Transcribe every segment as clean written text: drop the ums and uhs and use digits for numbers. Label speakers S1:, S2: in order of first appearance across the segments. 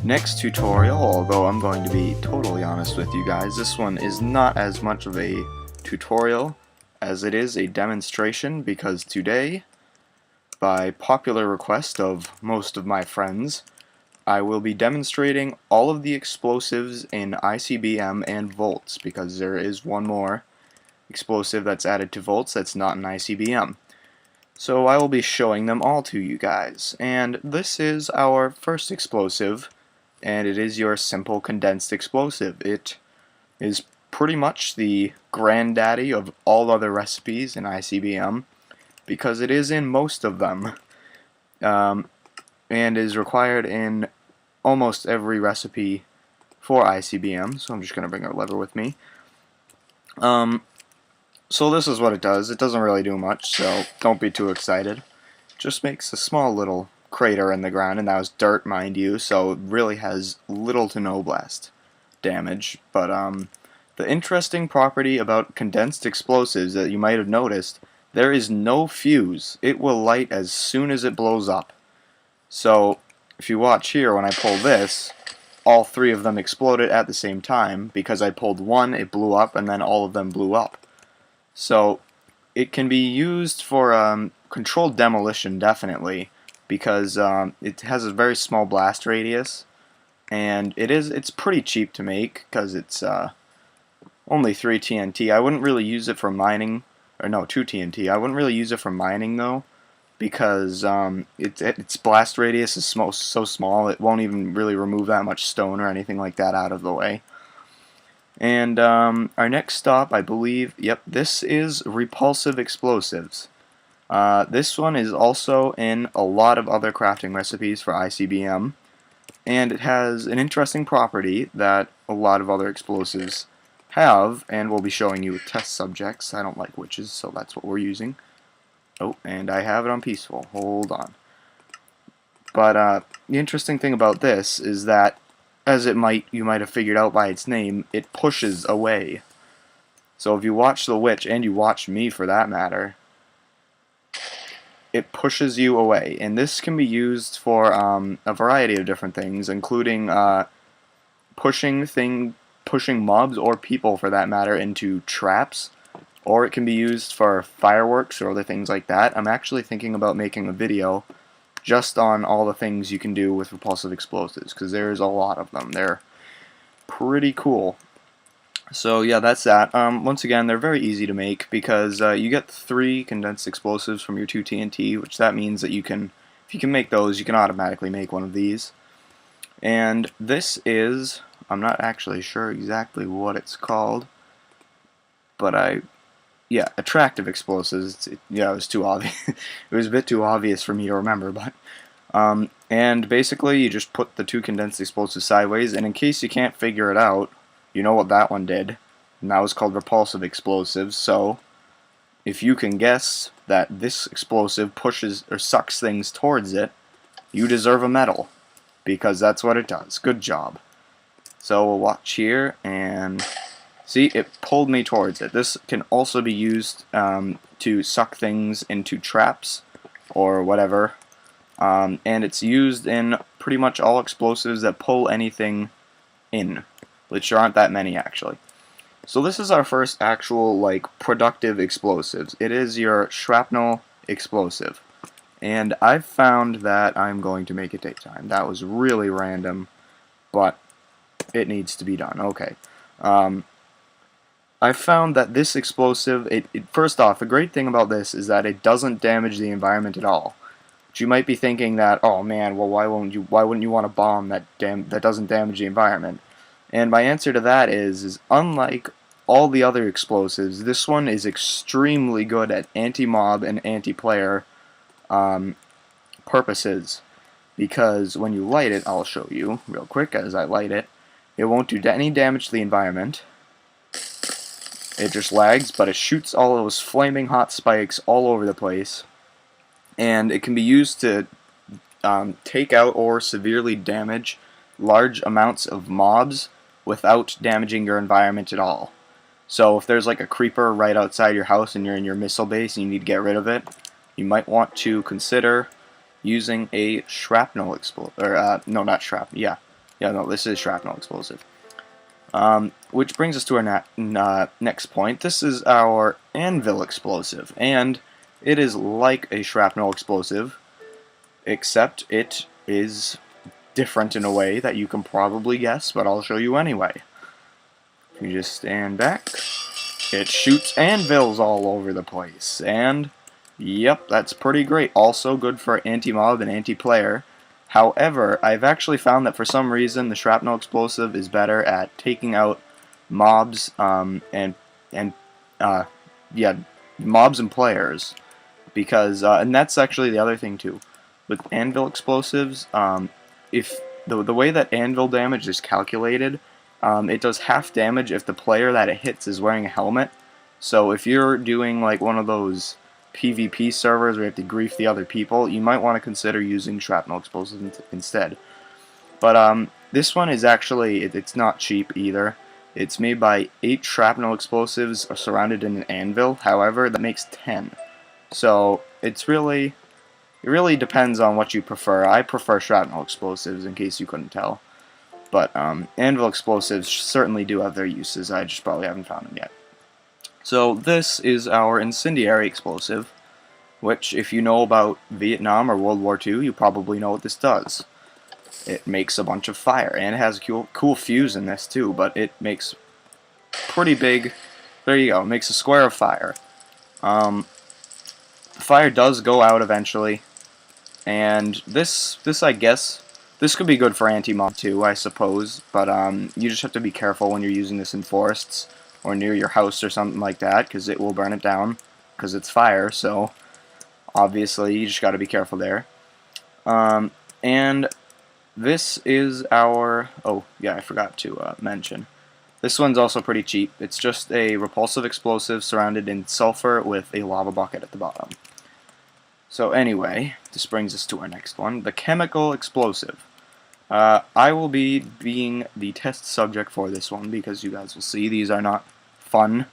S1: Next tutorial, although I'm going to be totally honest with you guys, this one is not as much of a tutorial as it is a demonstration, because today, by popular request of most of my friends, I will be demonstrating all of the explosives in ICBM and Voltz, because there is one more explosive that's added to Voltz that's not in ICBM. So I will be showing them all to you guys, and this is our first explosive, and it is your simple condensed explosive. It is pretty much the granddaddy of all other recipes in ICBM, because it is in most of them, and is required in almost every recipe for ICBM. So I'm just going to bring our lever with me. So this is what it does. It doesn't really do much, so don't be too excited. It just makes a small little crater in the ground, and that was dirt, mind you, so it really has little to no blast damage. But the interesting property about condensed explosives that you might have noticed, there is no fuse. It will light as soon as it blows up. So if you watch here, when I pull this, all three of them exploded at the same time. Because I pulled one, it blew up, and then all of them blew up. So it can be used for controlled demolition, definitely, because it has a very small blast radius, and it's pretty cheap to make because it's only 3 TNT. I wouldn't really use it for mining, or no, 2 TNT. I wouldn't really use it for mining though, because its blast radius is so small it won't even really remove that much stone or anything like that out of the way. And our next stop, I believe, yep, this is repulsive explosives. This one is also in a lot of other crafting recipes for ICBM, and it has an interesting property that a lot of other explosives have, and we'll be showing you with test subjects. I don't like witches, so that's what we're using. Oh, and I have it on peaceful. Hold on. But the interesting thing about this is that, as you might have figured out by its name, it pushes away. So if you watch the witch, and you watch me for that matter, it pushes you away. And this can be used for a variety of different things, including pushing mobs or people, for that matter, into traps. Or it can be used for fireworks or other things like that. I'm actually thinking about making a video just on all the things you can do with repulsive explosives, because there's a lot of them. They're pretty cool. So yeah, that's that. Once again, they're very easy to make, because you get 3 condensed explosives from your 2 TNT, which that means that if you can make those, you can automatically make one of these. And this is, I'm not actually sure exactly what it's called, but yeah, attractive explosives. Yeah, it was too obvious. It was a bit too obvious for me to remember, but and basically you just put the 2 condensed explosives sideways, and in case you can't figure it out, you know what that one did, and that was called repulsive explosives. So if you can guess that this explosive pushes or sucks things towards it, you deserve a medal, because that's what it does. Good job. So we'll watch here, and see, it pulled me towards it. This can also be used to suck things into traps or whatever, and it's used in pretty much all explosives that pull anything in, which there aren't that many actually. So this is our first actual, like, productive explosives. It is your shrapnel explosive, and I've found that I'm going to make it take time. That was really random, but it needs to be done. Okay. I found that this explosive, first off, the great thing about this is that it doesn't damage the environment at all. But you might be thinking that, oh man, well why wouldn't you want a bomb that doesn't damage the environment? And my answer to that is unlike all the other explosives, this one is extremely good at anti-mob and anti-player purposes. Because when you light it, I'll show you real quick as I light it, it won't do any damage to the environment. It just lags, but it shoots all those flaming hot spikes all over the place, and it can be used to take out or severely damage large amounts of mobs without damaging your environment at all. So if there's like a creeper right outside your house and you're in your missile base and you need to get rid of it, you might want to consider using a shrapnel exploder, no, not shrapnel, yeah, Yeah, no, this is shrapnel explosive. Which brings us to our next point. This is our anvil explosive, and it is like a shrapnel explosive, except it is different in a way that you can probably guess, but I'll show you anyway. If you just stand back, it shoots anvils all over the place, and yep, that's pretty great. Also good for anti-mob and anti-player. However, I've actually found that for some reason the shrapnel explosive is better at taking out mobs and uh, yeah, mobs and players, because and that's actually the other thing too. With anvil explosives, if the way that anvil damage is calculated, it does half damage if the player that it hits is wearing a helmet. So if you're doing like one of those PvP servers where you have to grief the other people, you might want to consider using shrapnel explosives instead. But this one is actually, it's not cheap either. It's made by 8 shrapnel explosives surrounded in an anvil. However, that makes 10. So it really depends on what you prefer. I prefer shrapnel explosives, in case you couldn't tell. But anvil explosives certainly do have their uses. I just probably haven't found them yet. So this is our incendiary explosive, which if you know about Vietnam or World War II, you probably know what this does. It makes a bunch of fire, and it has a cool fuse in this too, but it makes pretty big, there you go, it makes a square of fire. The fire does go out eventually, and this I guess, this could be good for anti-mob too, I suppose, but you just have to be careful when you're using this in forests or near your house or something like that, because it will burn it down, because it's fire, so obviously you just got to be careful there. And this is our, oh yeah, I forgot to mention, this one's also pretty cheap. It's just a repulsive explosive surrounded in sulfur with a lava bucket at the bottom. So anyway, this brings us to our next one, the chemical explosive. I will be being the test subject for this one, because you guys will see these are not fun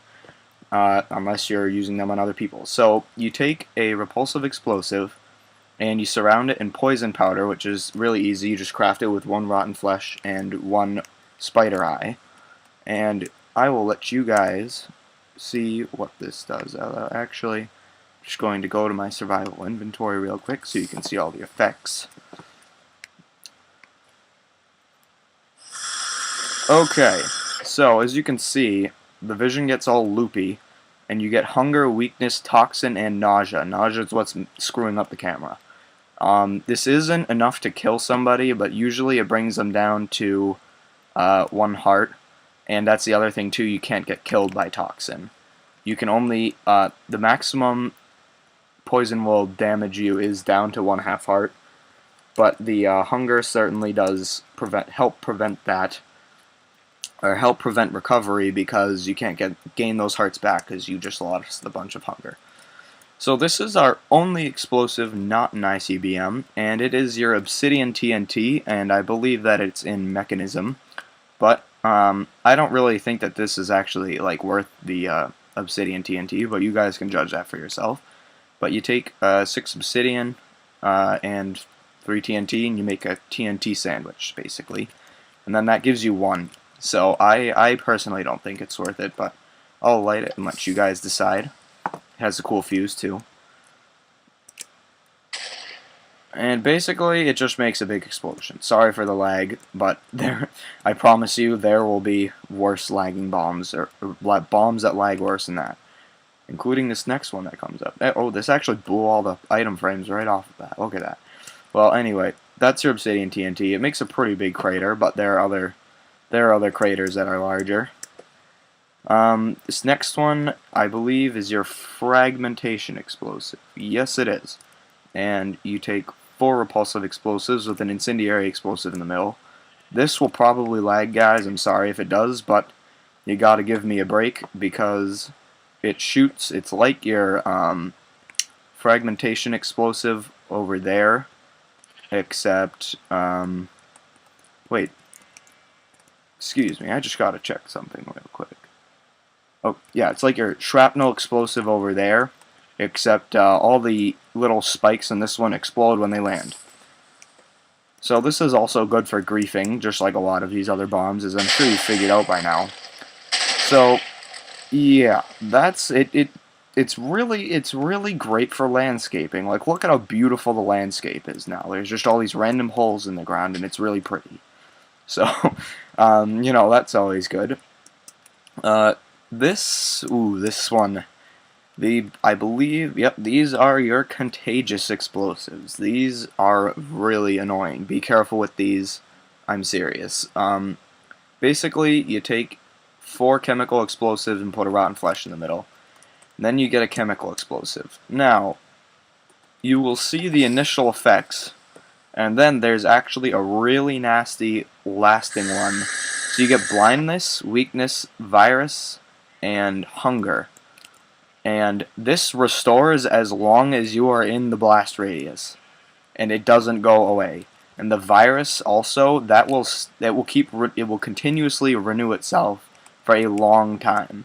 S1: unless you're using them on other people. So you take a repulsive explosive and you surround it in poison powder, which is really easy. You just craft it with 1 rotten flesh and 1 spider eye. And I will let you guys see what this does. Actually, I'm just going to go to my survival inventory real quick so you can see all the effects. Okay, so as you can see, the vision gets all loopy, and you get hunger, weakness, toxin, and nausea. Nausea is what's screwing up the camera. This isn't enough to kill somebody, but usually it brings them down to 1 heart, and that's the other thing too, you can't get killed by toxin. You can only, the maximum poison will damage you is down to 1/2 heart, but the hunger certainly does help prevent that, or help prevent recovery, because you can't gain those hearts back because you just lost a bunch of hunger. So this is our only explosive not an ICBM, and it is your Obsidian TNT, and I believe that it's in Mechanism, but I don't really think that this is actually like worth the Obsidian TNT, but you guys can judge that for yourself. But you take 6 Obsidian and 3 TNT, and you make a TNT sandwich, basically, and then that gives you 1. So I personally don't think it's worth it, but I'll light it and let you guys decide. It has a cool fuse too. And basically it just makes a big explosion. Sorry for the lag, but I promise you there will be worse lagging bombs, or bombs that lag worse than that. Including this next one that comes up. Oh, this actually blew all the item frames right off of that. Look at that. Well, anyway, that's your Obsidian TNT. It makes a pretty big crater, but there are other craters that are larger. This next one, I believe, is your fragmentation explosive. Yes, it is. And you take 4 repulsive explosives with an incendiary explosive in the middle. This will probably lag, guys. I'm sorry if it does, but you gotta give me a break, because it shoots. It's like your fragmentation explosive over there, except, wait. Excuse me, I just gotta check something real quick. Oh, yeah, it's like your shrapnel explosive over there, except all the little spikes in this one explode when they land. So this is also good for griefing, just like a lot of these other bombs, as I'm sure you figured out by now. So yeah, that's it. It's really great for landscaping. Like, look at how beautiful the landscape is now. There's just all these random holes in the ground, and it's really pretty. So, you know, that's always good. This one. I believe, yep, these are your contagious explosives. These are really annoying. Be careful with these. I'm serious. Basically, you take 4 chemical explosives and put a rotten flesh in the middle. Then you get a chemical explosive. Now, you will see the initial effects, and then there's actually a really nasty lasting one. So you get blindness, weakness, virus, and hunger. And this restores as long as you are in the blast radius, and it doesn't go away. And the virus also, it will continuously renew itself for a long time.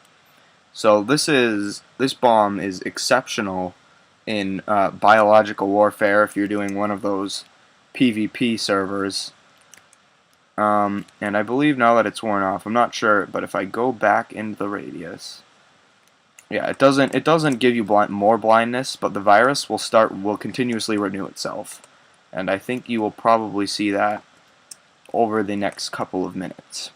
S1: So this bomb is exceptional in biological warfare if you're doing one of those PvP servers. And I believe now that it's worn off, I'm not sure, but if I go back into the radius, yeah, it doesn't give you more blindness, but the virus will continuously renew itself. And I think you will probably see that over the next couple of minutes.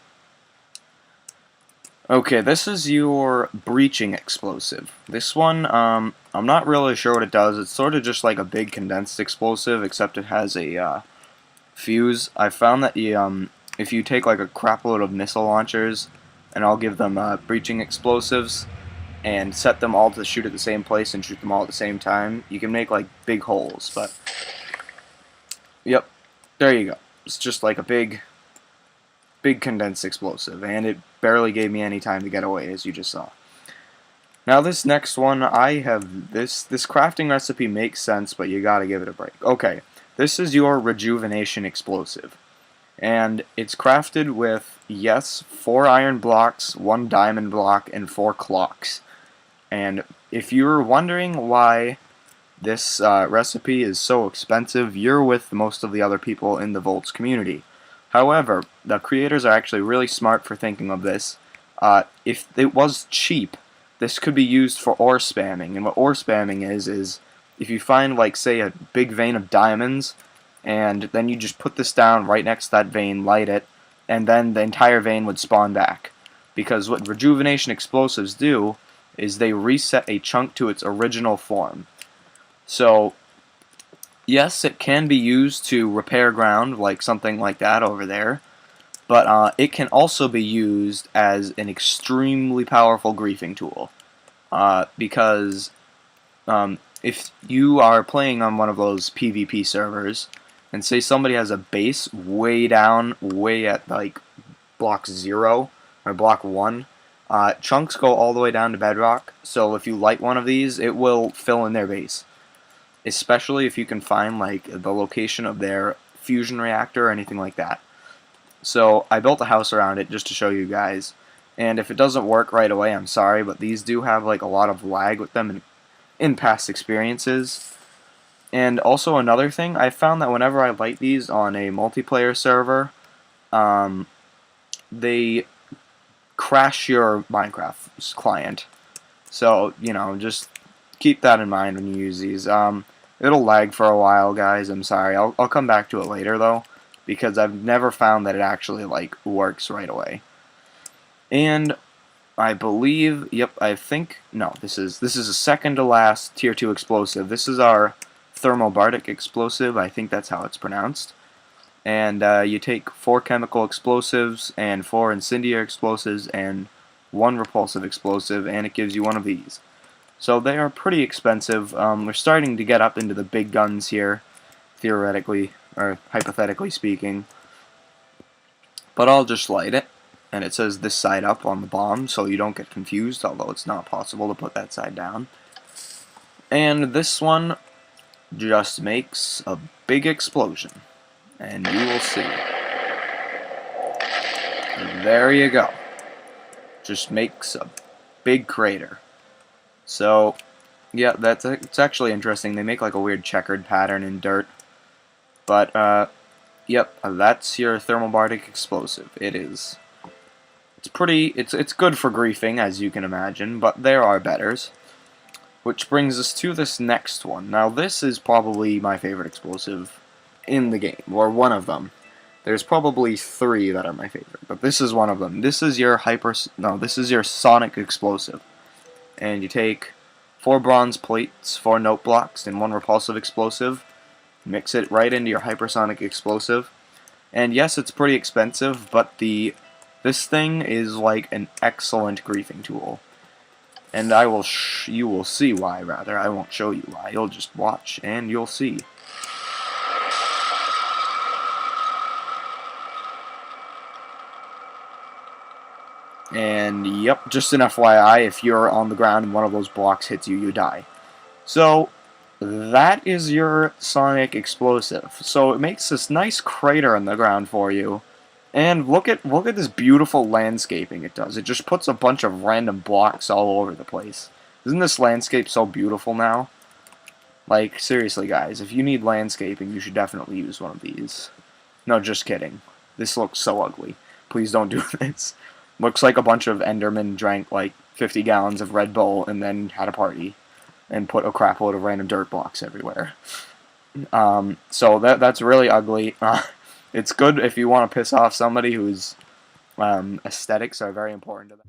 S1: Okay, this is your breaching explosive. This one, I'm not really sure what it does. It's sort of just like a big condensed explosive, except it has a fuse. I found that if you take like a crapload of missile launchers, and I'll give them breaching explosives, and set them all to shoot at the same place and shoot them all at the same time, you can make like big holes. But yep, there you go. It's just like a big condensed explosive, and it barely gave me any time to get away, as you just saw. Now this next one, I have this crafting recipe makes sense, but you gotta give it a break. Okay, this is your rejuvenation explosive, and it's crafted with, yes, 4 iron blocks, 1 diamond block, and 4 clocks. And if you're wondering why this recipe is so expensive, you're with most of the other people in the Voltz community. However, the creators are actually really smart for thinking of this. If it was cheap, this could be used for ore spamming. And what ore spamming is if you find, like, say, a big vein of diamonds, and then you just put this down right next to that vein, light it, and then the entire vein would spawn back. Because what rejuvenation explosives do is they reset a chunk to its original form. So, yes, it can be used to repair ground, like something like that over there, but it can also be used as an extremely powerful griefing tool. Because if you are playing on one of those PvP servers, and say somebody has a base way down, way at like block 0 or block 1, chunks go all the way down to bedrock, so if you light one of these, it will fill in their base. Especially if you can find like the location of their fusion reactor or anything like that. So I built a house around it just to show you guys, and if it doesn't work right away, I'm sorry, but these do have like a lot of lag with them in past experiences. And also another thing, I found that whenever I light these on a multiplayer server, they crash your Minecraft client. So, you know, just keep that in mind when you use these. It'll lag for a while, guys. I'm sorry. I'll come back to it later, though, because I've never found that it actually, like, works right away. And I believe, yep, I think, no, this is a second to last tier 2 explosive. This is our thermobardic explosive. I think that's how it's pronounced. And you take 4 chemical explosives and 4 incendiary explosives and 1 repulsive explosive, and it gives you one of these. So they are pretty expensive. We're starting to get up into the big guns here, theoretically, or hypothetically speaking. But I'll just light it, and it says this side up on the bomb, so you don't get confused, although it's not possible to put that side down. And this one just makes a big explosion, and you will see. And there you go. Just makes a big crater. So, yeah, it's actually interesting. They make like a weird checkered pattern in dirt. But, Yep, that's your thermobardic explosive. It is. It's good for griefing, as you can imagine, but there are betters. Which brings us to this next one. Now, this is probably my favorite explosive in the game, or one of them. There's probably 3 that are my favorite, but this is one of them. This is your this is your sonic explosive. And you take 4 bronze plates, 4 note blocks, and 1 repulsive explosive. Mix it right into your hypersonic explosive. And yes, it's pretty expensive, but this thing is like an excellent griefing tool. And you will see why, rather. I won't show you why. You'll just watch, and you'll see. And yep, just an FYI, if you're on the ground and one of those blocks hits you, you die. So, that is your sonic explosive. So it makes this nice crater in the ground for you. And look at this beautiful landscaping it does. It just puts a bunch of random blocks all over the place. Isn't this landscape so beautiful now? Like, seriously, guys, if you need landscaping, you should definitely use one of these. No, just kidding. This looks so ugly. Please don't do this. Looks like a bunch of Endermen drank, like, 50 gallons of Red Bull and then had a party. And put a crap load of random dirt blocks everywhere. So that's really ugly. It's good if you want to piss off somebody whose aesthetics are very important to them.